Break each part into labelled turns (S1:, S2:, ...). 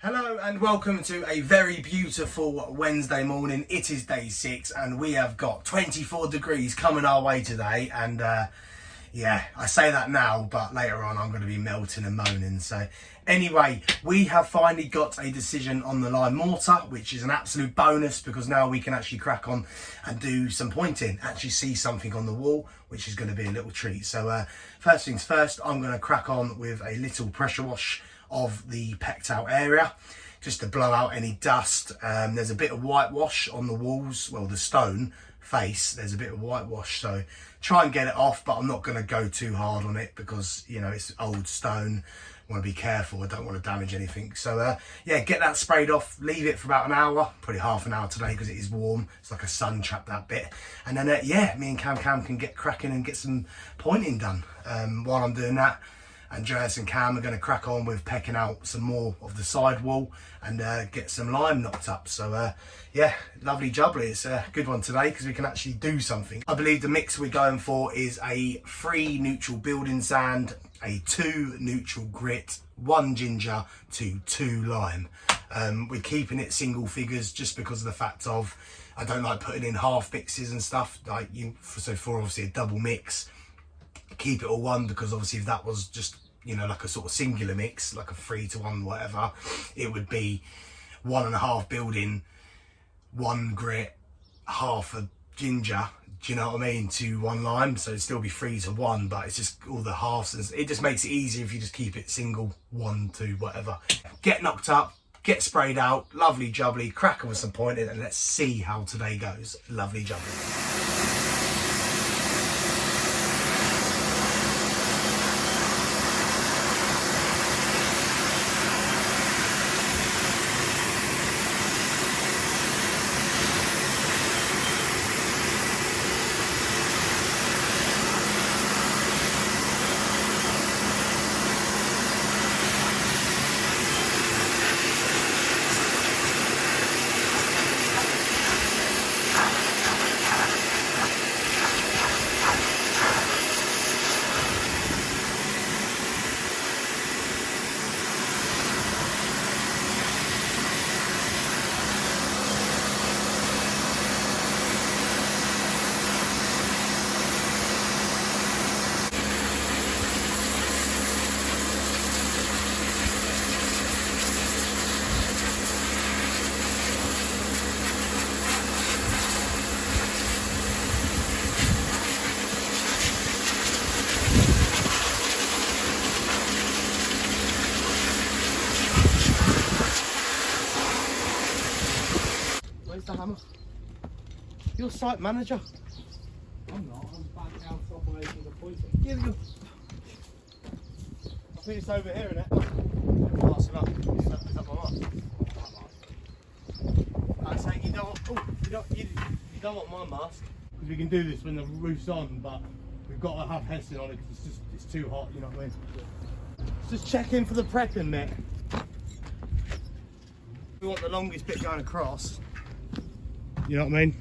S1: Hello and welcome to a very beautiful Wednesday morning. It is day 6 and we have got 24 degrees coming our way today, and yeah, I say that now, but later on I'm going to be melting and moaning. So anyway, we have finally got a decision on the lime mortar, which is an absolute bonus because now we can actually crack on and do some pointing, actually see something on the wall, which is going to be a little treat. So first things first, I'm going to crack on with a little pressure wash of the pecked out area just to blow out any dust. There's a bit of whitewash on the walls, well, the stone face, there's a bit of whitewash, so try and get it off, but I'm not going to go too hard on it because, you know, it's old stone. I want to be careful, I don't want to damage anything. So yeah, get that sprayed off, leave it for about an hour, probably half an hour today because it is warm. It's like a sun trap, that bit. And then yeah, me and Cam can get cracking and get some pointing done. While I'm doing that, Andreas and Cam are going to crack on with pecking out some more of the side wall and get some lime knocked up. So yeah, lovely jubbly. It's a good one today because we can actually do something. I believe the mix we're going for is a 3 neutral building sand, a 2 neutral grit, 1 ginger to 2 lime. We're keeping it single figures just because of the fact of I don't like putting in half mixes and stuff. Like so for obviously a double mix, keep it all 1, because obviously if that was just, you know, like a sort of singular mix, like a 3 to 1 whatever, it would be 1.5 building, 1 grit, half a ginger, do you know what I mean, to 1 lime. So it'd still be 3 to 1, but it's just all the halves, it just makes it easier if you just keep it single, 1 to whatever. Get knocked up, get sprayed out, lovely jubbly, crack with some pointing, and let's see how today goes. Lovely jubbly. The hammer. You're site manager.
S2: I'm not. I'm back out operating the pointing.
S1: Yeah, I think it's over here, innit? Pass it up. Is that my mark? I'm saying you don't want. You don't want my mask because we can do this when the roof's on, but we've got to have Hessian on it because it's too hot. You know what I mean? Just check in for the prepping, mate. We want the longest bit going across. You know what I mean?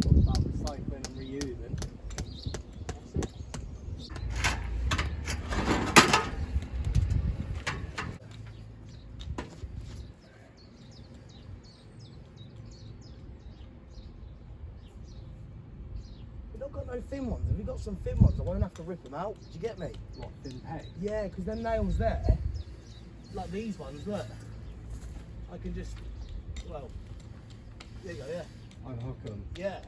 S2: About recycling and reusing.
S1: We've not got no thin ones. If we've got some thin ones, I won't have to rip them out. Do you get me?
S2: What, thin peg?
S1: Yeah, because them nails there, like these ones, look. I can just, well, there you go, yeah.
S2: Unhook them.
S1: Yeah.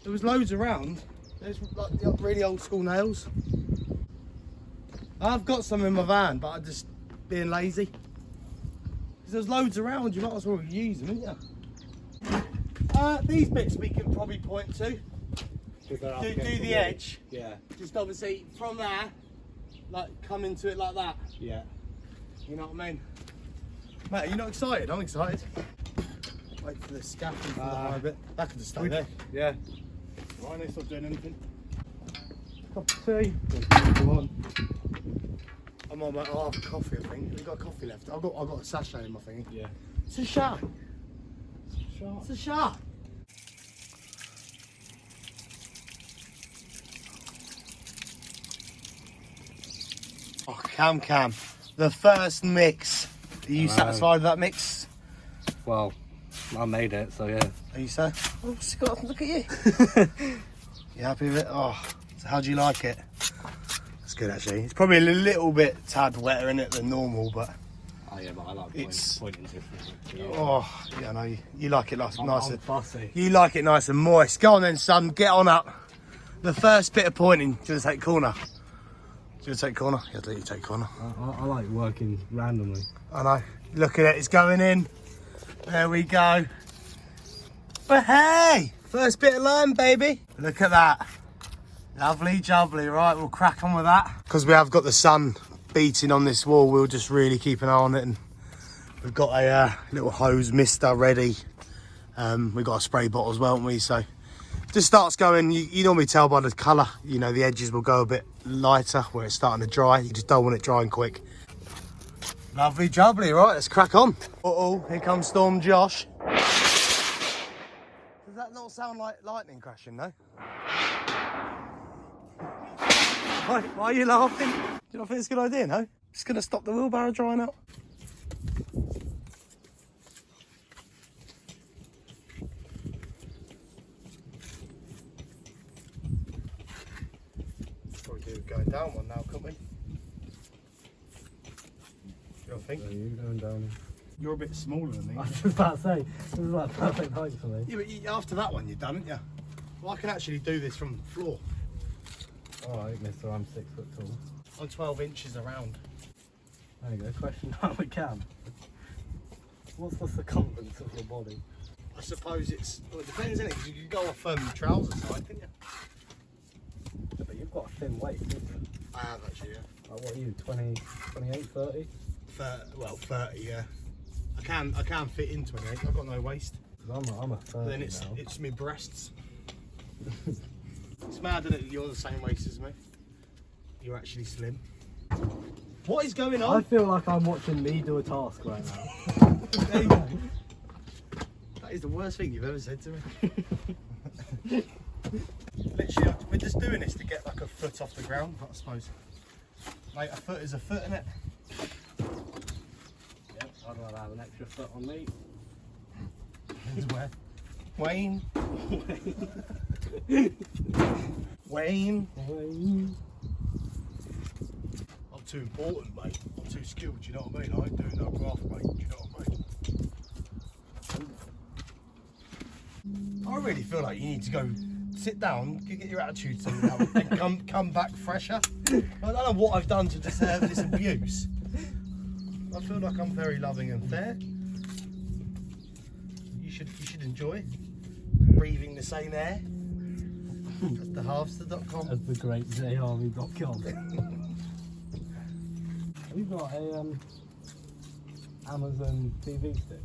S1: There was loads around. There's like the really old school nails. I've got some in my van, but I'm just being lazy. Because there's loads around, you might as well use them, haven't you? These bits we can probably point to. Do the edge.
S2: Yeah.
S1: Just obviously from there, like come into it like that.
S2: Yeah.
S1: You know what I mean? Mate, are you not excited? I'm excited. Wait for the scaffolding for the high bit. That could just stay there.
S2: Yeah.
S1: Right, no stop doing anything.
S2: Cup of tea. What you want?
S1: I'm on my half a coffee, I think. We've got a coffee left. I've got a sachet in my thing.
S2: Yeah.
S1: It's a shot.
S2: Sharp.
S1: It's a shot. Oh, Cam. The first mix. Are you satisfied with that mix?
S2: Well, I made it, so yeah.
S1: Are you so? Oh, Scott, look at you. You happy with it? Oh, so how do you like it? It's good actually. It's probably a little bit tad wetter in it than normal, but
S2: Oh yeah, but I like pointing differently.
S1: oh, yeah, I know you like it nice
S2: I'm
S1: and
S2: fussy.
S1: you like it nice and moist. Go on then, son. Get on up. The first bit of pointing. Do you want to take corner? Do you want to take corner? Yeah, I'll let you take corner.
S2: I like working randomly.
S1: I know. Look at it. It's going in. There we go. But hey, first bit of lime, baby. Look at that. Lovely jubbly. Right, we'll crack on with that. Because we have got the sun beating on this wall, we'll just really keep an eye on it. And we've got a little hose mister ready. We've got a spray bottle as well, haven't we? So it just starts going. You normally tell by the colour. You know, the edges will go a bit lighter where it's starting to dry. You just don't want it drying quick. Lovely jubbly. Right, let's crack on. Uh-oh, here comes Storm Josh. Does that not sound like lightning crashing, though? Why are you laughing? Do you not think it's a good idea, no? Just going to stop the wheelbarrow drying out. Probably do going down one now, couldn't we? You don't think?
S2: Are you going down?
S1: You're a bit smaller than me.
S2: I was just about to say, this is like perfect height for me.
S1: Yeah, but after that one you've done, haven't you? Well, I can actually do this from the floor.
S2: Alright, mister, I'm 6 foot tall.
S1: I'm 12 inches around.
S2: There you go, question time with Cam. What's the circumference of your body?
S1: I suppose well, it depends, innit? Because you could go off trouser side, couldn't you?
S2: Yeah, but you've got a thin waist, haven't you?
S1: I have actually, yeah.
S2: Like, what are you, 20, 28, 30?
S1: 30, yeah. I can fit in 28. I've got no waist.
S2: I'm a 30
S1: But then
S2: now.
S1: it's my breasts. It's mad, isn't it? You're the same waist as me. You're actually slim. What is going
S2: I
S1: on?
S2: feel like I'm watching me do a task right now.
S1: There you go. That is the worst thing you've ever said to me. Literally, we're just doing this to get like a foot off the ground, I suppose. Like, a foot is a foot, innit?
S2: Yep, I'd rather have an extra foot on me.
S1: Depends where. Wayne. Wayne. I'm too important, mate. I'm too skilled, do you know what I mean? I ain't doing no graft, mate. Do you know what I mean? I really feel like you need to go sit down, get your attitude sorted out, and come back fresher. I don't know what I've done to deserve this abuse. I feel like I'm very loving and fair. You should enjoy breathing the same air as the Harvester.com.
S2: As the great J.Harvey.com. Have you got a Amazon TV stick?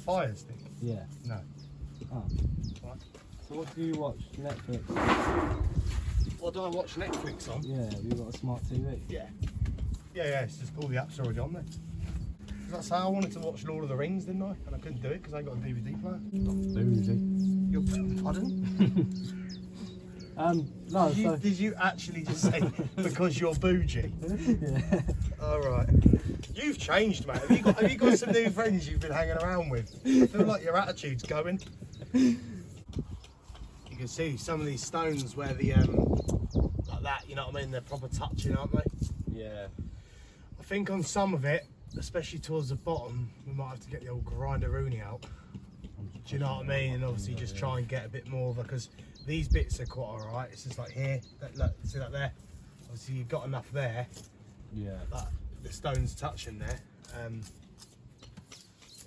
S1: Fire stick?
S2: Yeah.
S1: No.
S2: Oh.
S1: What?
S2: So what do you watch? Netflix?
S1: What do I watch Netflix on?
S2: Yeah, have you got a smart TV?
S1: Yeah. Yeah, it's just all the apps are already on there. That's how I wanted to watch Lord of the Rings, didn't I? And I couldn't do it because I ain't got a DVD player.
S2: Bougie.
S1: You're, pardon?
S2: No,
S1: Did you actually just say because you're bougie?
S2: Yeah.
S1: Alright. You've changed, mate. Have you got some new friends you've been hanging around with? I feel like your attitude's going. You can see some of these stones where the like that, you know what I mean? They're proper touching, aren't they?
S2: Yeah.
S1: I think on some of it, especially towards the bottom, we might have to get the old grinder-rooney out. Do you know what I mean? And obviously just try and get a bit more of it, because these bits are quite alright. It's just like here, look, see that there? Obviously you've got enough there,
S2: Yeah.
S1: but the stone's touching there. Yeah,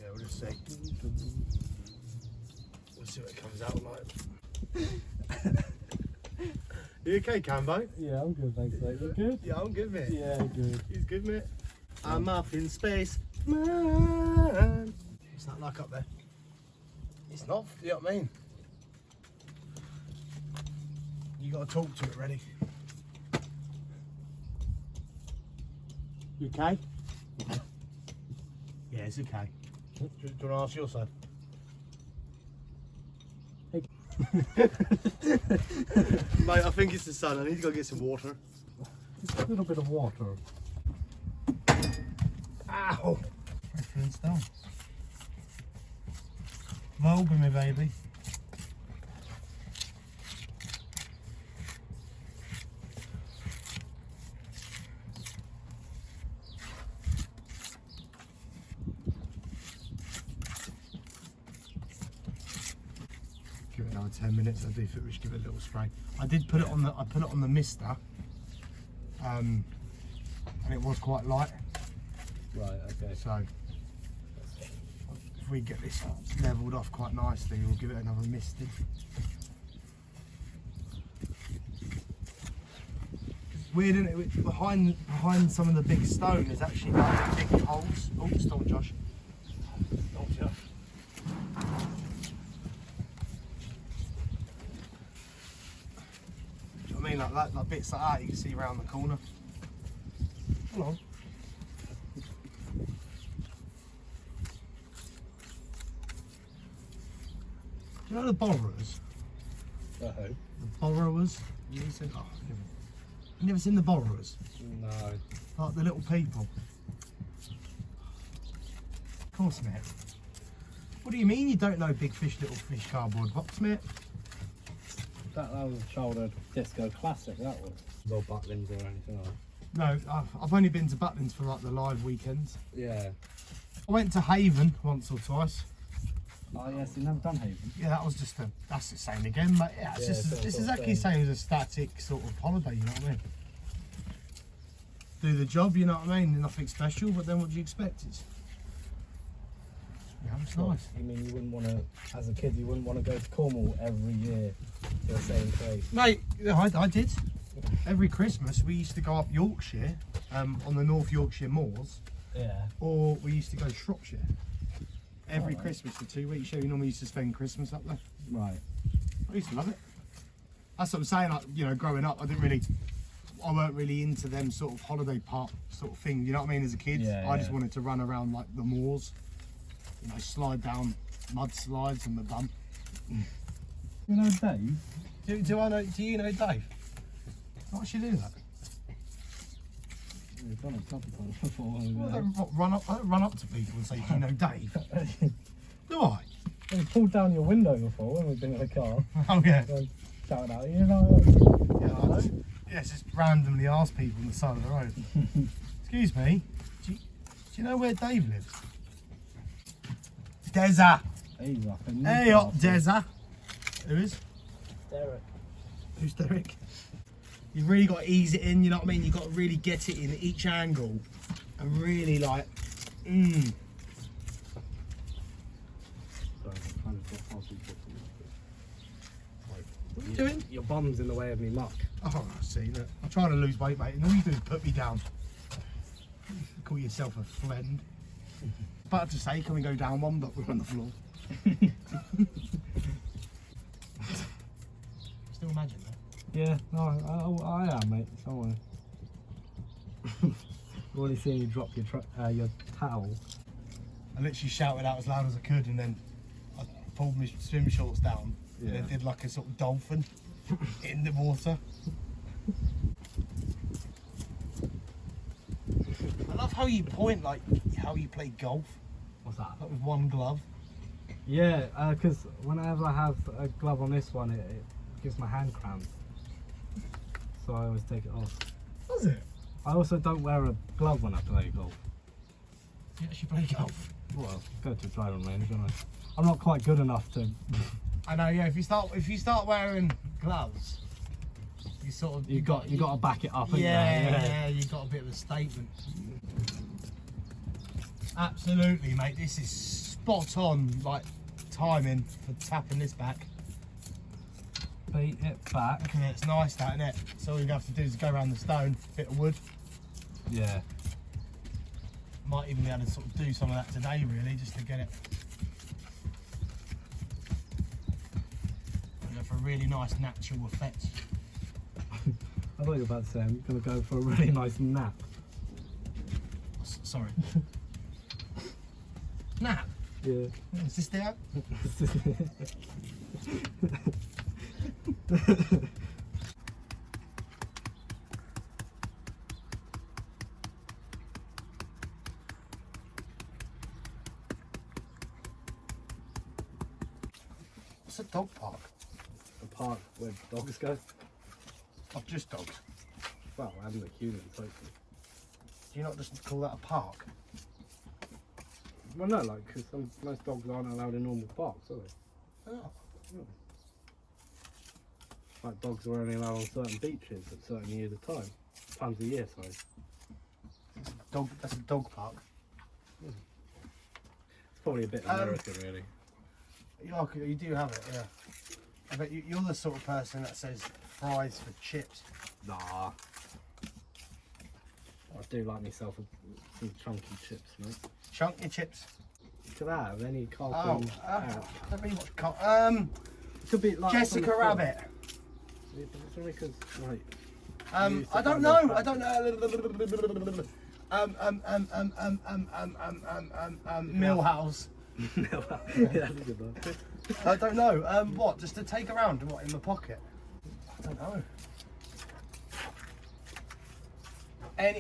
S1: we'll just see. We'll see what it comes out like. You okay, Cambo?
S2: Yeah, I'm good, thanks, mate. You good?
S1: Yeah, I'm good, mate.
S2: Yeah, good.
S1: He's good, mate. I'm up in space, man. What's that like up there? It's not, you know what I mean? You got to talk to it, ready? You okay? Yeah, it's okay. Do you want to ask your side? Mate, I think it's the sun. I need to go get some water.
S2: Just a little bit of water.
S1: Ow! Reference down. Roll with me, baby. Give it another 10 minutes. I do think we should give it a little spray. I did put it on the. I put it on the mister, and it was quite light.
S2: Right. Okay.
S1: So if we get this levelled off quite nicely, we'll give it another misting. It's weird, isn't it? Behind some of the big stone, there's actually like big holes. Oh, stop, Josh. Stop, Josh. Do you know what I mean? Like that, like bits like that you can see around the corner. Hold on. Do you know the borrowers?
S2: Who?
S1: The borrowers? You never seen the borrowers?
S2: No.
S1: Like the little people? Of course, mate. What do you mean you don't know Big Fish, Little Fish cardboard box, mate?
S2: That was a childhood disco classic, that was. No Butlins or anything like that.
S1: No, I've only been to Butlins for like the live weekends.
S2: Yeah.
S1: I went to Haven once or twice.
S2: Oh yes, you've never done Haven?
S1: Yeah, that was just that's the same again, but yeah, it's just it's exactly the same as a static sort of holiday, you know what I mean? Do the job, you know what I mean? Nothing special, but then what do you expect? It's nice.
S2: You mean you wouldn't want to, as a kid, you wouldn't want to go to Cornwall every year to the same place?
S1: Mate, I did. Every Christmas we used to go up Yorkshire, on the North Yorkshire moors,
S2: Yeah.
S1: or we used to go to Shropshire. Every
S2: Right.
S1: Christmas for 2 weeks. Yeah, we normally used to spend Christmas up there.
S2: Right.
S1: I used to love it. That's what I'm saying. Like, you know, growing up, I weren't really into them sort of holiday park sort of thing. You know what I mean? As a kid,
S2: Yeah,
S1: I just
S2: yeah.
S1: wanted to run around like the moors, you know, slide down mud slides and the bump.
S2: You know Dave?
S1: Do I know? Do you know Dave? Why should you do that?
S2: We've done it a couple times before.
S1: Well, I don't run up to people and say, "Do you know Dave?" Do I?
S2: We pulled down your window before when we've been in the car.
S1: Oh yeah.
S2: And shouted out, you know.
S1: Yeah, just randomly ask people on the side of the road. Excuse me, do you know where Dave lives? Deza.
S2: He's up in
S1: Hey up, Deza. Who is?
S2: Derek.
S1: Who's Derek? You've really got to ease it in, you know what I mean? You've got to really get it in each angle and really like,
S2: Sorry, I'm trying to get past you.
S1: What are you doing?
S2: Your bum's in the way of me muck.
S1: Oh, I see that. I'm trying to lose weight, mate, and all you do is put me down. Call yourself a friend. About to say, can we go down one, but we're on the floor. Still imagine that.
S2: Yeah, no, I am, mate. Don't worry. I've already seen you drop your towel.
S1: I literally shouted out as loud as I could, and then I pulled my swim shorts down, and
S2: Yeah.
S1: then did like a sort of dolphin in the water. I love how you point, like how you play golf,
S2: What's that?
S1: like with one glove.
S2: Yeah, because whenever I have a glove on this one, it gives my hand cramp. So I always take it off.
S1: Does it?
S2: I also don't wear a glove when I play golf.
S1: You actually play golf?
S2: Well, go to a driving range, don't I? I'm not quite good enough to.
S1: I know. Yeah. If you start wearing gloves, you sort of
S2: You got to back it up. haven't you?
S1: yeah, you got a bit of a statement. Absolutely, mate. This is spot on, like timing for tapping this back.
S2: Beat it back.
S1: Look at it, it's nice, that, isn't it? So all you have to do is go around the stone, bit of wood.
S2: Yeah.
S1: Might even be able to sort of do some of that today, really, just to get it. Go for a really nice natural effect.
S2: I thought you were about to say I'm going to go for a really nice nap.
S1: Sorry. Nap?
S2: Yeah.
S1: Is this the app? What's a dog park?
S2: A park where dogs go.
S1: Oh, just dogs.
S2: Well, and the humans, hopefully.
S1: Do you not just call that a park?
S2: Well, no, like, because most dogs aren't allowed in normal parks, are they?
S1: Oh.
S2: Like, dogs are only allowed on certain beaches at certain years of time. Times a year, sorry.
S1: That's a dog park.
S2: It's probably a bit American, really.
S1: You do have it, yeah. I bet you're the sort of person that says fries for chips.
S2: Nah. I do like myself some chunky chips, mate.
S1: Chunky chips.
S2: Could I have any
S1: Oh,
S2: cartoon?
S1: I don't really watch
S2: Could be like
S1: Jessica Rabbit.
S2: It's only because, like,
S1: I don't know. I don't know. Millhouse.
S2: Yeah, that's a good one.
S1: I don't know. What? Just to take around? What, in my pocket? I don't know.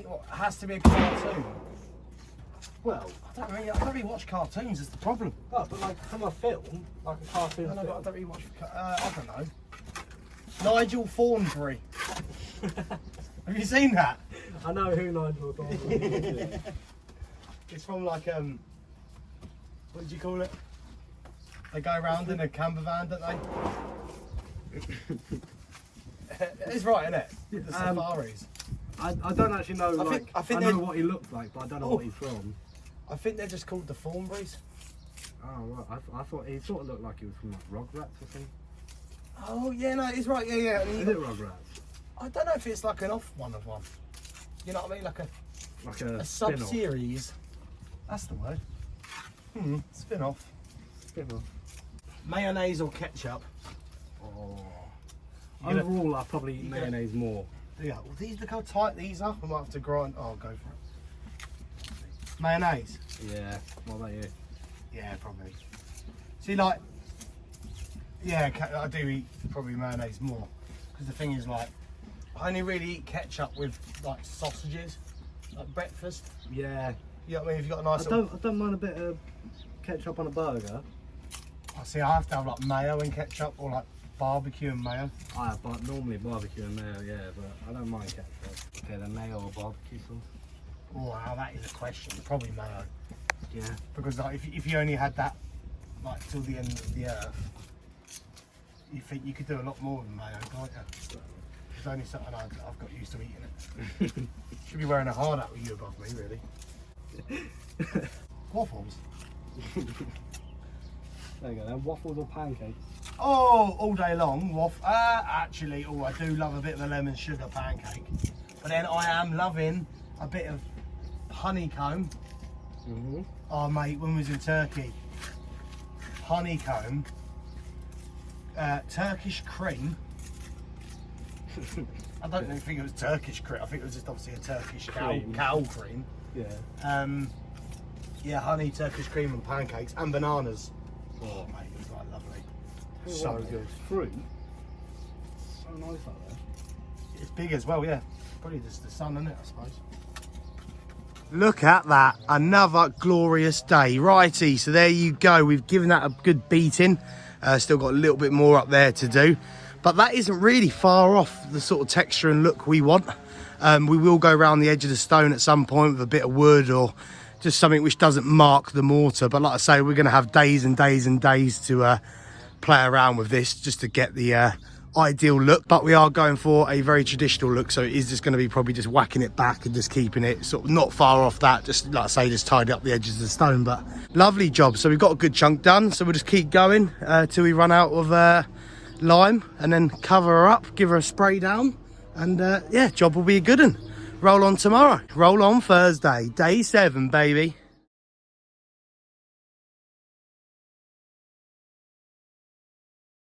S1: What, has to be a cartoon.
S2: Well,
S1: I don't really watch cartoons. Is the problem?
S2: oh, but like from a film, like a cartoon
S1: I
S2: film.
S1: don't really watch. I don't know. Nigel Thornberry. Have you seen that?
S2: I know who Nigel Thornberry is.
S1: It's from like what did you call it? They go around in a camper van, don't they? It's right, isn't it? The safaris.
S2: I don't actually know.
S1: I think
S2: know what he looks like, but I don't know what he's from.
S1: I think they're just called the Thornberrys.
S2: Oh, right. I thought he sort of looked like he was from like Rugrats or something.
S1: Oh yeah, no, he's right. Yeah.
S2: Is it Rugrats?
S1: I don't know if it's like an off one of one. You know what I mean? Like a
S2: spin-off.
S1: sub-series. That's the word. Spin-off.
S2: Spin-off.
S1: Mayonnaise or ketchup?
S2: Oh. Overall, I probably eat mayonnaise more.
S1: Yeah. Well, look how tight these are. I might have to grind. Oh, go for it. Mayonnaise.
S2: Yeah. What about you?
S1: Yeah, probably. See, like, yeah, I do eat probably mayonnaise more. Because the thing is, like, I only really eat ketchup with like sausages, like breakfast.
S2: Yeah.
S1: You know what I mean? If you've got a nice.
S2: I don't mind a bit of ketchup on a burger.
S1: I see. I have to have like mayo and ketchup, or like barbecue and mayo.
S2: I have normally barbecue and mayo, yeah, but I don't mind ketchup. Okay, then mayo or barbecue sauce.
S1: Oh, wow, that is a question. Probably mayo.
S2: Yeah.
S1: Because like, if you only had that like till the end of the earth, you think you could do a lot more with mayo, can't you? It's only something I've got used to eating it. Should be wearing a hard hat with you above me, really. Waffles.
S2: There you go then, waffles or pancakes?
S1: Oh, all day long. Actually, I do love a bit of a lemon sugar pancake. But then I am loving a bit of honeycomb.
S2: Mm-hmm.
S1: Oh, mate, when we was in Turkey, honeycomb, Turkish cream. I don't even think it was Turkish cream. I think it was just obviously a Turkish cow cream.
S2: Yeah.
S1: Yeah, honey, Turkish cream and pancakes and bananas. Oh, mate, it was like lovely. So good.
S2: Fruit. So nice out there.
S1: It's big as well, yeah. Probably just the sun, isn't it, I suppose. Look at that, another glorious day. Righty, so there you go. We've given that a good beating. Still got a little bit more up there to do. But that isn't really far off the sort of texture and look we want. We will go around the edge of the stone at some point with a bit of wood or just something which doesn't mark the mortar. But like I say, we're going to have days and days and days to play around with this just to get the ideal look. But we are going for a very traditional look, so it is just going to be probably just whacking it back and just keeping it sort of not far off that, just like I say, just tidy up the edges of the stone. But lovely job. So we've got a good chunk done, so we'll just keep going till we run out of lime, and then cover her up, give her a spray down, and yeah, job will be a good one. Roll on tomorrow, roll on Thursday, day 7, baby.